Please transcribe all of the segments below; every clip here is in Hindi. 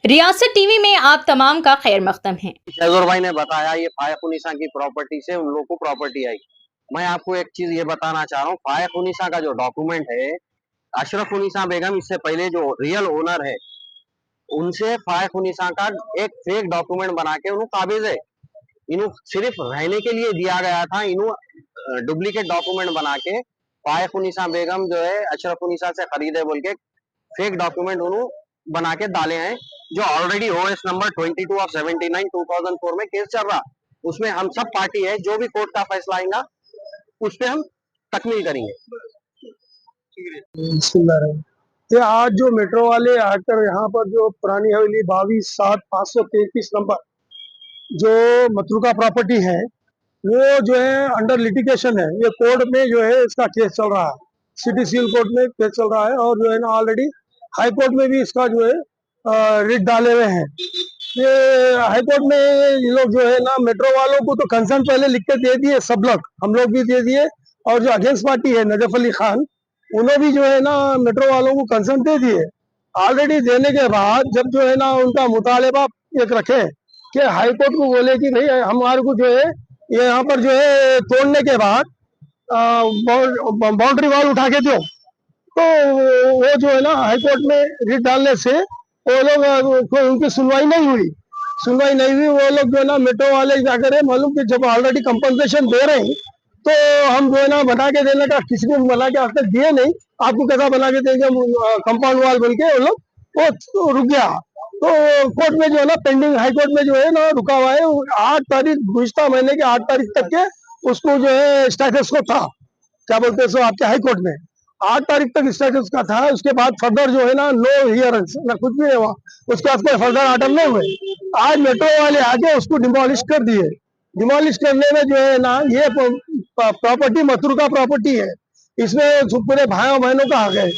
रियासत टीवी में आप तमाम का खैर मकदम है। शहजोर भाई ने बताया ये फायक उन्नीसा की प्रॉपर्टी से उन लोगों को प्रॉपर्टी आई। मैं आपको एक चीज ये बताना चाह रहा हूँ, फायक उन्नीसा का जो डॉक्यूमेंट है, अशरफ उन्नीसा बेगम इससे पहले जो रियल ओनर है उनसे फायक उन्नीसा का एक फेक डॉक्यूमेंट बना के उन्होंने काबिज है। इन्हों सिर्फ रहने के लिए दिया गया था, इन्हों डुप्लीकेट डॉक्यूमेंट बना के फायक उन्नीसा बेगम जो है अशरफ उन्नीसा से खरीदे बोल के फेक डॉक्यूमेंट उन्होंने बना के डाले हैं, जो ऑलरेडी ओएस नंबर 22/79/2004 में केस चल रहा। उसमें हम सब पार्टी है, जो भी कोर्ट का फैसला आएगा उस पर हम तकमील करेंगे। ये आज जो मेट्रो वाले आकर यहाँ पर जो पुरानी हवेली 22/7/533 नंबर जो मतरूका प्रॉपर्टी है वो जो है अंडर लिटिगेशन है। ये कोर्ट में जो है इसका केस चल रहा है, सिटी सिविल कोर्ट में केस चल रहा है और जो है ना ऑलरेडी हाई कोर्ट में भी इसका जो है रिट डाले हुए हैं। ये हाई कोर्ट में ये लोग जो है ना मेट्रो वालों को तो कंसर्न पहले लिख के दे दिए, सब लोग, हम लोग भी दे दिए, और जो अगेंस्ट पार्टी है नजफ अली खान उन्होंने भी जो है ना मेट्रो वालों को कंसर्न दे दिए। ऑलरेडी देने के बाद जब जो है ना उनका मुतालबा एक रखे कि हाई कोर्ट को बोले कि भाई हमारे को जो है ये यहाँ पर जो है तोड़ने के बाद बाउंड्री वॉल उठा के दो, तो वो जो है ना हाई कोर्ट में रिट डालने से वो लोग उनकी सुनवाई नहीं हुई। वो लोग जो है ना मेट्रो वाले जाकर है मालूम कि जब ऑलरेडी कंपनसेशन दे रहे हैं तो हम जो है ना बना के देने का, किसी को बना के आज तक दिए नहीं, आपको कैसा बना के देंगे कंपाउंड वॉल बोल के वो लोग वो रुक गया। तो कोर्ट में जो है ना पेंडिंग, हाई कोर्ट में जो है ना रुका हुआ है 8 तारीख, गुज़िश्ता महीने के 8 तारीख तक के उसको जो है स्टेटस को था, क्या बोलते हैं सो आपके हाई कोर्ट में 8 तारीख तक स्टेटस का था। उसके बाद फर्दर जो है ना नो हियरेंस ना कुछ भी नहीं हुआ, उसके बाद कोई फर्दर आर्डर नहीं हुए। आज मेट्रो वाले आके उसको डिमोलिश कर दिए। डिमोलिश करने में जो है ना ये प्रॉपर्टी मतरूका प्रॉपर्टी है, इसमें पूरे भाइयों बहनों का हक है,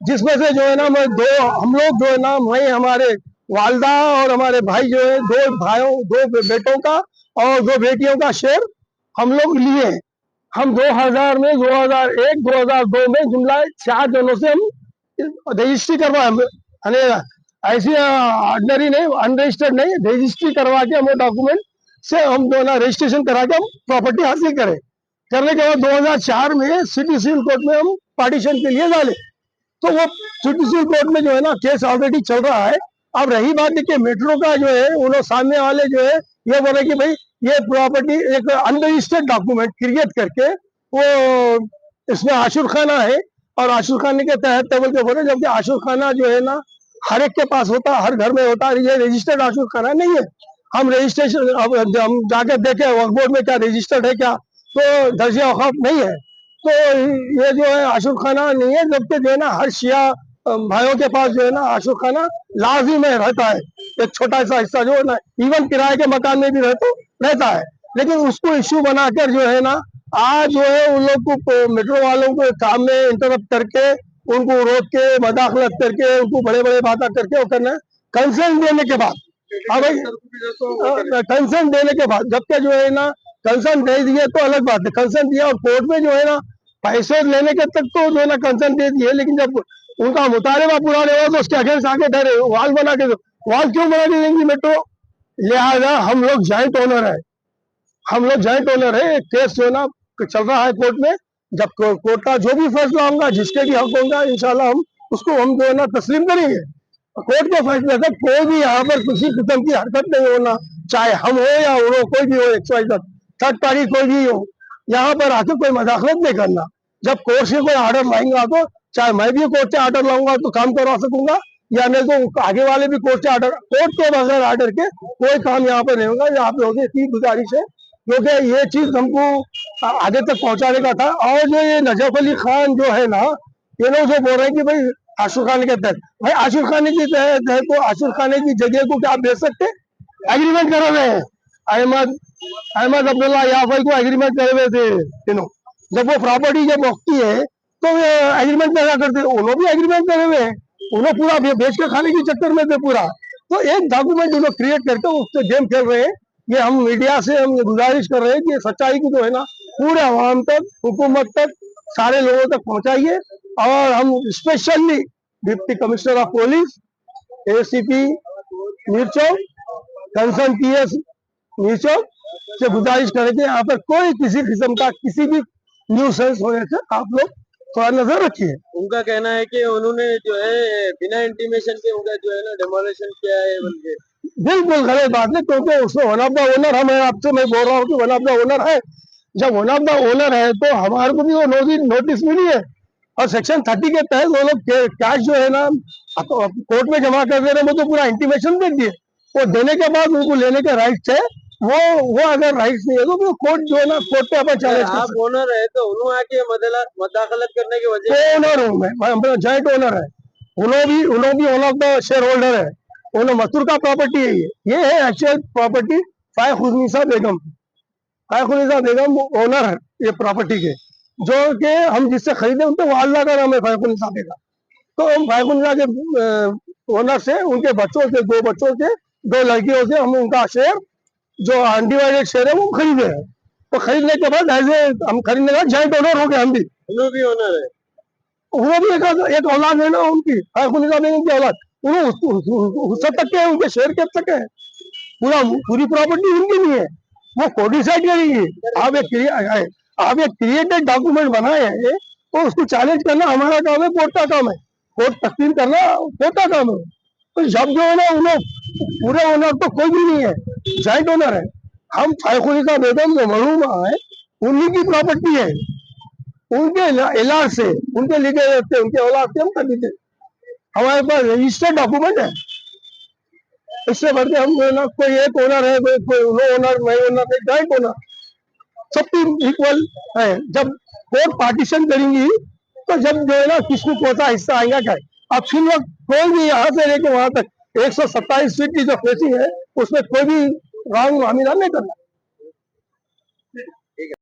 जिसमें से जो है ना हम लोग जो है ना मैं, हमारे वालदा और हमारे भाई जो है दो बेटों का और 2 बेटियों का शेयर हम लोग लिए। हम 2000 में 2001 2002 में जुमला 4 जनों से हम रजिस्ट्री करवाए, ऐसी ऑर्डनरी नहीं, अनरजिस्टर्ड नहीं, रजिस्ट्री करवा के हम डॉक्यूमेंट से हम जो ना रजिस्ट्रेशन करा के हम प्रॉपर्टी हासिल करें। करने के बाद 2004 में सिटी सिविल कोर्ट में हम पार्टीशन के लिए डाले, तो वो सिटी सिविल कोर्ट में जो है ना केस ऑलरेडी चल रहा है। अब रही बात है कि मेट्रो का जो है उन्होंने सामने वाले जो है ये बोले कि भाई ये प्रॉपर्टी एक अनरजिस्टर्ड डॉक्यूमेंट क्रिएट करके वो इसमें आशुर खाना है और आशुर खाने के तहत टेबल के बोले, जबकि आशुर खाना जो है ना हर एक के पास होता, हर घर में होता, ये रजिस्टर्ड आशुर खाना नहीं है। हम रजिस्ट्रेशन अब हम जाकर देखे वक्फ बोर्ड में क्या रजिस्टर्ड है क्या, तो दर्जे औकाफ नहीं है, तो ये जो है आशुर खाना नहीं है। जबकि जो है ना हर शिया भाइयों के पास जो है ना आशुर खाना लाजिम है, रहता है, एक छोटा सा हिस्सा जो है ना इवन किराए के मकान में भी रहता है, लेकिन उसको इश्यू बनाकर जो है ना आज जो है उन लोग को मेट्रो वालों को काम में इंटरप्ट करके उनको रोक के मदाखलत करके उनको बड़े बड़े बातें करके वो करना कंसर्न देने के बाद, हाँ भाई कंसर्न देने के बाद, जबकि जो है ना कंसर्न दे दिए तो अलग बात है, कंसर्न दिया और कोर्ट में जो है ना पैसे लेने के तक तो जो है ना कंसर्न दे दिए, लेकिन जब उनका मुतालबा पूरा नहीं हुआ तो उसके अगेंस्ट आके डरे वाल बना के, वाल क्यों बना के देंगी मेट्रो? लिहाजा हम लोग जॉइंट ओनर है, केस जो है ना चल रहा है कोर्ट में। जब कोर्ट का जो भी फैसला होगा, जिसके भी हक होगा, इंशाल्लाह हम जो है ना तस्लीम करेंगे। कोर्ट के फैसले से कोई भी यहाँ पर किसी किस्म की हरकत नहीं होना, चाहे हम हो या वो कोई भी हो, थर्ड पार्टी कोई भी हो, यहाँ पर आके कोई मदाखलत नहीं करना। जब कोर्ट से कोई ऑर्डर लाएंगा तो चाहे मैं भी कोर्ट से ऑर्डर लाऊंगा तो काम करवा सकूंगा, या नहीं तो आगे वाले भी कोर्ट से ऑर्डर, कोर्ट के बगैर ऑर्डर के कोई काम यहाँ पे नहीं होगा। यहाँ पे होगी इतनी गुजारिश है, क्योंकि ये चीज हमको आगे तक पहुंचाने का था। और जो ये नजफ अली खान जो है ना, ये लोग जो बोल रहे हैं कि भाई आशुर खाने के तहत, भाई आशुर खाने की तहत तो आशुर खाने की जगह को क्या आप दे सकते? एग्रीमेंट करे हुए हैं, अहमद अब्दुल्ला याफई को एग्रीमेंट करे हुए थे तीनों, जब वो प्रॉपर्टी जब वक्ती है तो एग्रीमेंट क्या करते, उन्होंने भी एग्रीमेंट करे हुए हैं, उन्होंने पूरा बेच के खाने के चक्कर में थे पूरा, तो एक डॉक्यूमेंट उन्होंने क्रिएट करके उससे गेम खेल रहे हैं। ये हम मीडिया से हम गुजारिश कर रहे हैं कि सच्चाई को जो है ना पूरे आवाम तक, हुकूमत तक, सारे लोगों तक पहुंचाइए। और हम specially deputy commissioner of police, ACP Neerchowk concern PS Neerchowk से गुजारिश करें कि यहाँ पर कोई किसी किस्म का किसी भी न्यूसेंस होने से आप लोग थोड़ा नजर रखिए। उनका कहना है कि उन्होंने जो है बिना इंटीमेशन के उनका जो है ना डेमोलेशन किया है बोल के। बिल्कुल गलत बात है, क्योंकि उसमें वन ऑफ द ओनर हम आपसे मैं बोल रहा हूँ कि वन ऑफ द ओनर है। जब वन ऑफ द ओनर है तो हमारे को भी वो नोटिस मिली है और सेक्शन 30 के तहत वो लोग कैश जो है ना कोर्ट में जमा कर दे रहे हैं, वो तो पूरा इंटीमेशन दे दिए। वो देने के बाद उनको लेने के राइट्स है, वो अगर राइट्स नहीं है तो कोर्ट जो है ना कोर्ट पे अपन चैलेंज कर आप सकते ओनर है तो उन्होंने आके मदाखलत करने की वजह हैं। ओनर हूँ मैं जॉइंट ओनर है, उन्होंने भी one of the share holder है। उन्होंने मथुर का प्रॉपर्टी है, ये है एक्चुअल प्रॉपर्टी फायक उन्नीसा बेगम। फायक उन्नीसा बेगम ओनर है ये प्रॉपर्टी के, जो कि हम जिससे खरीदे उनके वालदा का नाम है फायक उन्नीसा बेगम। तो हम फायक उन्नीसा के ओनर से, उनके बच्चों से, 2 बच्चों से, 2 लड़कियों से हम उनका शेयर जो अनडिवाइडेड शेयर है वो खरीदे हैं। तो खरीदने के बाद ऐसे हम खरीदने का जॉइंट ओनर हो गए हम भी। उन्होंने भी ओनर है, वो भी एक औलाद है ना उनकी, की औलाद, उससे तक के उनके शेयर के तक है, पूरी प्रॉपर्टी उनकी नहीं है, वो कोर्ट डिसाइड करेगी। आप एक क्रिएटेड डॉक्यूमेंट बनाए हैं तो उसको चैलेंज करना हमारा काम है, कोर्ट का काम है, कोर्ट तस्लीम करना कोर्ट का काम है। तो जब जो है ना उन्हें पूरे ओनर तो कोई भी नहीं है, जॉइंट ओनर है। हम फायक उन्नीसा बेगम जो मरहूमा है उन्हीं की प्रॉपर्टी है, उनके इलाज से, उनके लिखे रहते, उनके औलाद से हम खरीदते। हमारे पास रजिस्टर्ड डॉक्यूमेंट है, इससे बढ़ के हम जो है ना कोई एक ओनर है, कोई ओनर, मैं ओनर, जॉइंट ओनर, सबकी इक्वल है। जब कोर्ट पार्टीशन करेंगी तो जब जो है ना किसको कौन हिस्सा आएगा क्या, अब फिर वक्त कोई भी यहाँ से लेके वहां तक 127 फीट की जो फेसिंग है उसमें कोई भी रॉन्ग मामला नहीं करना।